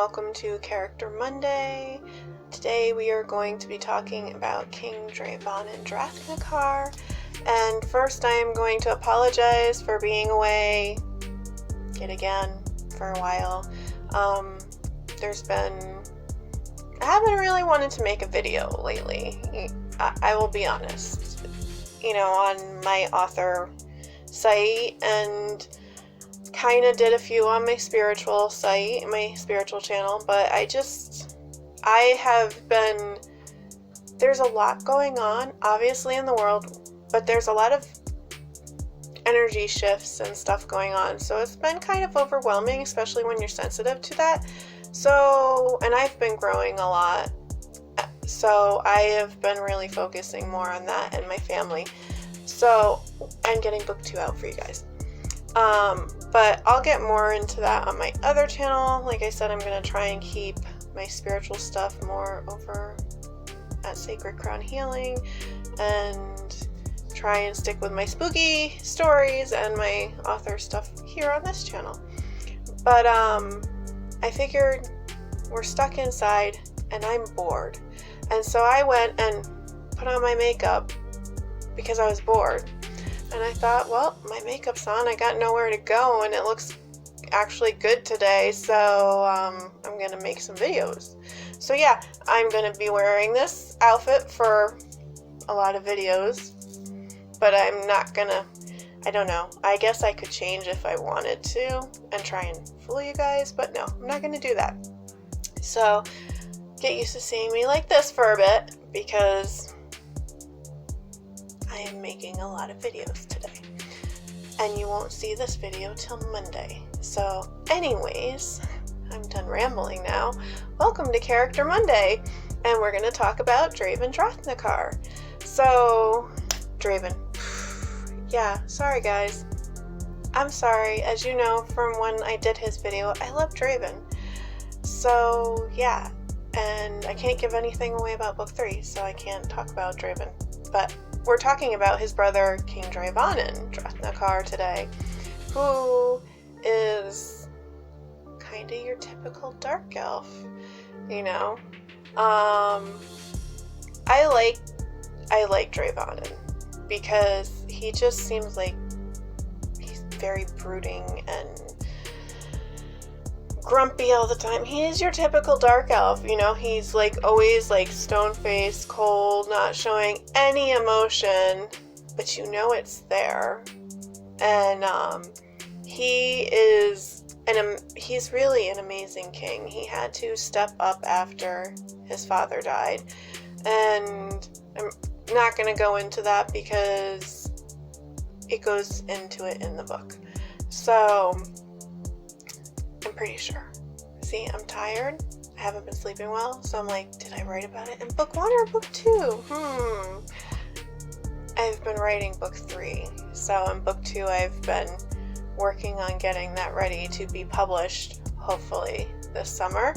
welcome to Character Monday. Today we are going to be talking about King Draevonnon and Drathnahkhar. And first I am going to apologize for being away yet again for a while. I haven't really wanted to make a video lately. I will be honest. On my author site, and kind of did a few on my spiritual site, my spiritual channel, but there's a lot going on, obviously, in the world, but there's a lot of energy shifts and stuff going on, so it's been kind of overwhelming, especially when you're sensitive to that. And I've been growing a lot, so I have been really focusing more on that and my family. So I'm getting book 2 out for you guys. But I'll get more into that on my other channel. Like I said, I'm going to try and keep my spiritual stuff more over at Sacred Crown Healing and try and stick with my spooky stories and my author stuff here on this channel. But I figured we're stuck inside and I'm bored. And so I went and put on my makeup because I was bored. And I thought, well, my makeup's on, I got nowhere to go, and it looks actually good today, so I'm going to make some videos. So yeah, I'm going to be wearing this outfit for a lot of videos, but I'm not going to, I don't know, I guess I could change if I wanted to and try and fool you guys, but no, I'm not going to do that. So get used to seeing me like this for a bit, because I am making a lot of videos today, and you won't see this video till Monday. So anyways, I'm done rambling now. Welcome to Character Monday, and we're going to talk about Draevonnon Drathnahkhar. So, Draven. Yeah, sorry guys. I'm sorry. As you know from when I did his video, I love Draven. So, yeah. And I can't give anything away about book 3, so I can't talk about Draven. But we're talking about his brother, King Draevonnon Drathnahkhar, today, who is kind of your typical dark elf, I like Draevonnon because he just seems like he's very brooding and grumpy all the time. He's your typical dark elf, he's always stone-faced, cold, not showing any emotion, but it's there. And he's really an amazing king. He had to step up after his father died, and I'm not going to go into that because it goes into it in the book. So I'm pretty sure. See, I'm tired. I haven't been sleeping well, so I'm like, did I write about it in book 1 or book 2? I've been writing book 3, so in book 2 I've been working on getting that ready to be published, hopefully this summer.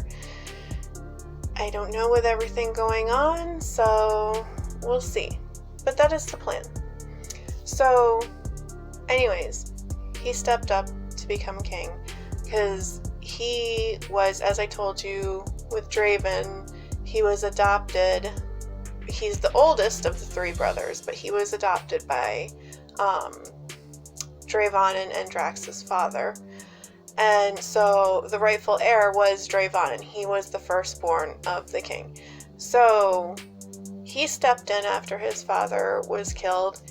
I don't know with everything going on, so we'll see. But that is the plan. So, anyways, he stepped up to become king. Because he was, as I told you, with Draven, he was adopted. He's the oldest of the 3 brothers, but he was adopted by Draevonnon and Drax's father. And so the rightful heir was Draevonnon. He was the firstborn of the king. So he stepped in after his father was killed,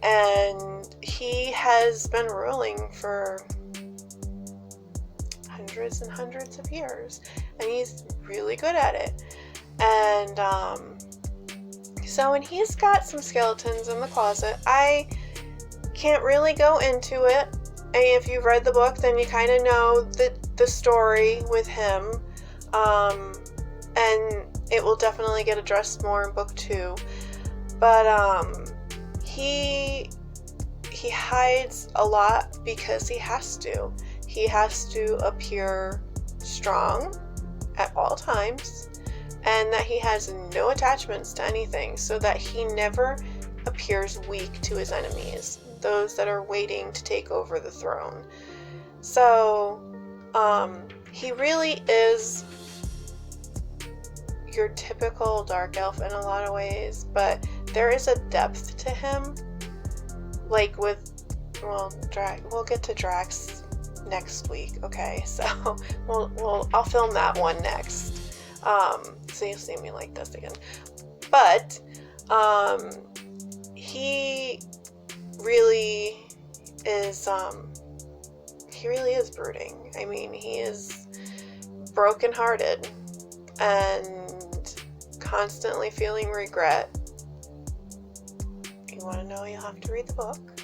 and he has been ruling for hundreds and hundreds of years, and he's really good at it. And and he's got some skeletons in the closet. I can't really go into it. I mean, if you've read the book, then you kind of know the story with him, and it will definitely get addressed more in book 2. But he hides a lot because he has to. He has to appear strong at all times, and that he has no attachments to anything, so that he never appears weak to his enemies, those that are waiting to take over the throne. So he really is your typical dark elf in a lot of ways, but there is a depth to him. Like with, well, we'll get to Drax next week, okay? So I'll film that one next. So you'll see me like this again. But he really is brooding. I mean, he is brokenhearted and constantly feeling regret. You want to know, you'll have to read the book.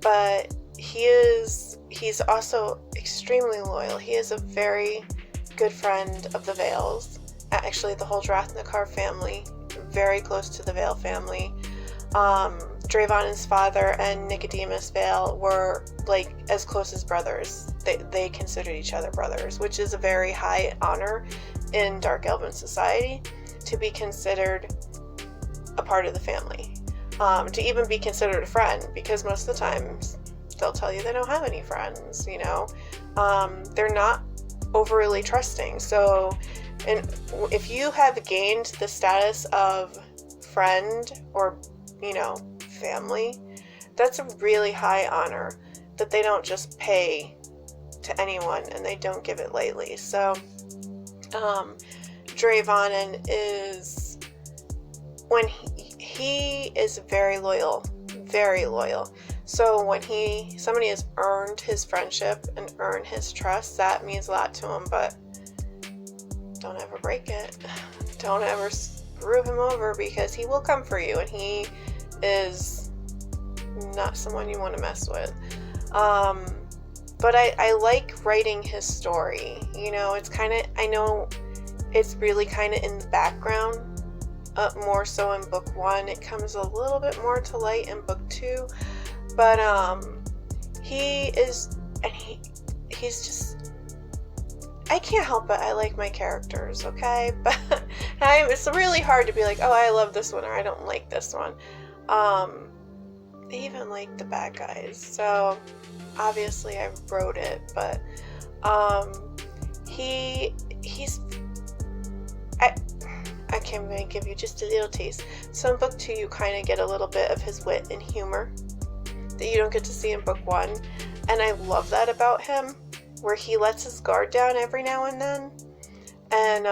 But he's also extremely loyal. He is a very good friend of the Vales. Actually, the whole Drathnahkhar family, very close to the Vale family. Draevonnon's father and Nicodemus Vale were like as close as brothers. They considered each other brothers, which is a very high honor in Dark Elven society, to be considered a part of the family. To even be considered a friend, because most of the times they'll tell you they don't have any friends, you know. They're not overly trusting. So, and if you have gained the status of friend or, you know, family, that's a really high honor that they don't just pay to anyone, and they don't give it lightly. So Draevonnon is, when he is very loyal. So when somebody has earned his friendship and earned his trust, that means a lot to him. But don't ever break it. Don't ever screw him over, because he will come for you, and he is not someone you want to mess with. But I like writing his story. You know, it's kind of, I know it's really kind of in the background, more so in book 1. It comes a little bit more to light in book 2. But he's just, I can't help it. I like my characters, okay? But it's really hard to be like, oh, I love this one, or I don't like this one. They even like the bad guys. So obviously I wrote it, but he's okay, I'm going to give you just a little taste. So in book 2, you kind of get a little bit of his wit and humor that you don't get to see in book 1. And I love that about him, where he lets his guard down every now and then. And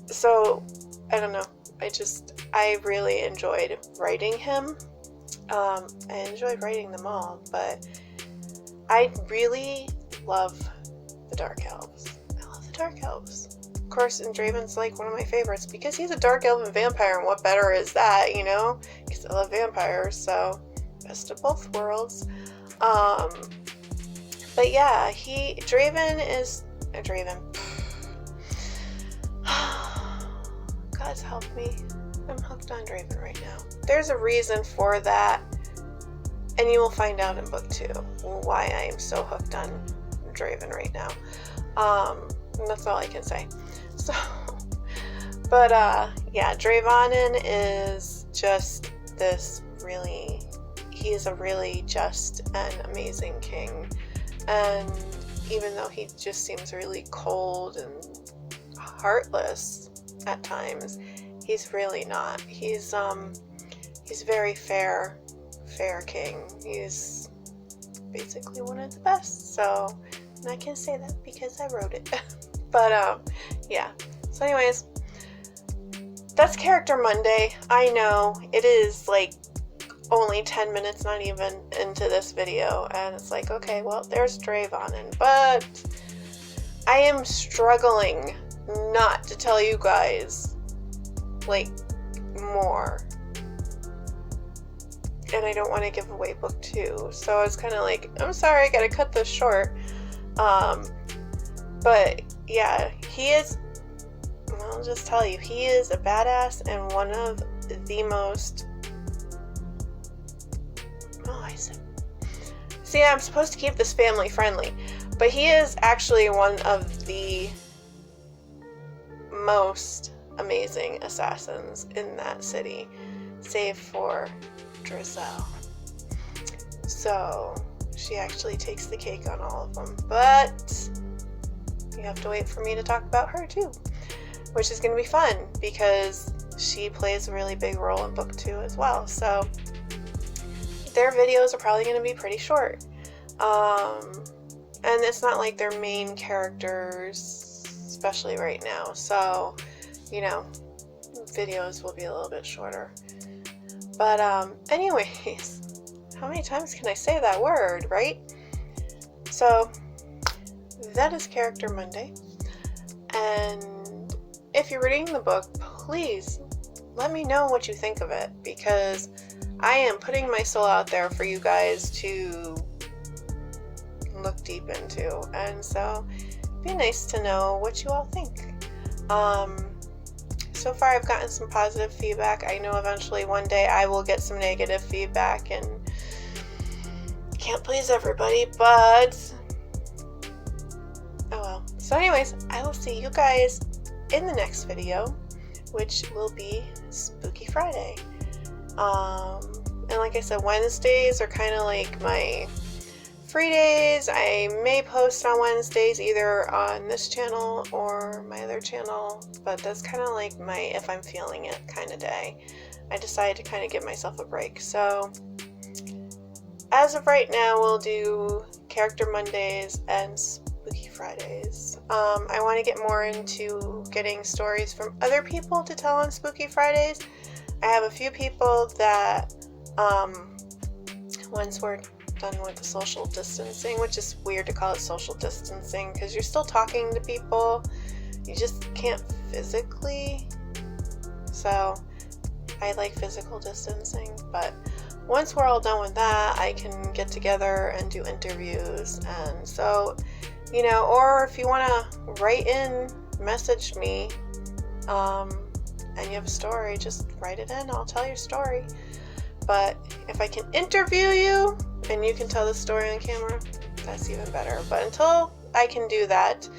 so, I don't know. I really enjoyed writing him. I enjoyed writing them all, but I really love the Dark Elves. I love the Dark Elves. Of course, and Draven's like one of my favorites, because he's a Dark Elven vampire, and what better is that, you know? Because I love vampires, so best of both worlds. But yeah, Draven. God's help me. I'm hooked on Draven right now. There's a reason for that, and you will find out in book 2 why I am so hooked on Draven right now. And that's all I can say. So, but yeah, Draevonnon is just this really, he is a really just and amazing king. And even though he just seems really cold and heartless at times, he's really not. He's very fair king. He's basically one of the best. So, and I can say that because I wrote it. But yeah. So anyways, that's Character Monday. I know it is like only 10 minutes, not even into this video, and it's like, okay, well, there's Draevonnon, but I am struggling not to tell you guys like more, and I don't want to give away book 2, so it's kind of like, I'm sorry, I gotta cut this short. But yeah, he is, I'll just tell you, he is a badass and one of the most, see, I'm supposed to keep this family friendly, but he is actually one of the most amazing assassins in that city, save for Drizel. So she actually takes the cake on all of them. But you have to wait for me to talk about her too, which is going to be fun because she plays a really big role in book 2 as well. So their videos are probably going to be pretty short. And it's not like they're main characters, especially right now. So, you know, videos will be a little bit shorter. But anyways, how many times can I say that word, right? So that is Character Monday. And if you're reading the book, please let me know what you think of it, because I am putting my soul out there for you guys to look deep into. And so it'd be nice to know what you all think. So far I've gotten some positive feedback. I know eventually one day I will get some negative feedback, and can't please everybody, but oh well. So anyways, I will see you guys in the next video, which will be Spooky Friday. And like I said, Wednesdays are kind of like my free days. I may post on Wednesdays either on this channel or my other channel, but that's kind of like my if I'm feeling it kind of day. I decided to kind of give myself a break. So as of right now, we'll do Character Mondays and Spooky Fridays. I want to get more into getting stories from other people to tell on Spooky Fridays. I have a few people that once we're done with the social distancing, which is weird to call it social distancing because you're still talking to people, you just can't physically. So I like physical distancing, but once we're all done with that, I can get together and do interviews. And so, you know, or if you want to write in, message me, and you have a story, just write it in. I'll tell your story. But if I can interview you and you can tell the story on camera, that's even better. But until I can do that,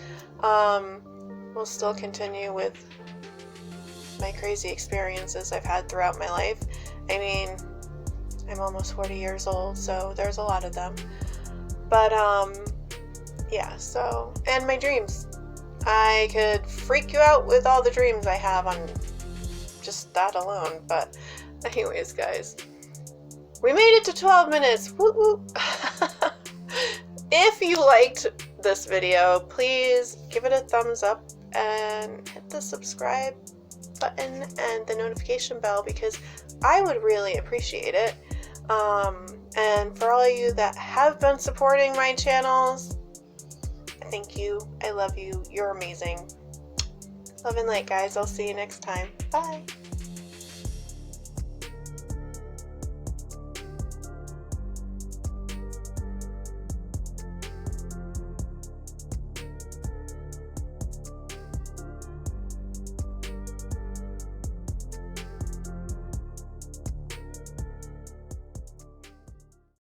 we'll still continue with my crazy experiences I've had throughout my life. I mean, I'm almost 40 years old, so there's a lot of them. But yeah, so, and my dreams. I could freak you out with all the dreams I have on just that alone. But anyways, guys, we made it to 12 minutes. Woo woo. If you liked this video, please give it a thumbs up and hit the subscribe button and the notification bell, because I would really appreciate it. And for all of you that have been supporting my channels, thank you. I love you. You're amazing. Love and light, guys. I'll see you next time. Bye.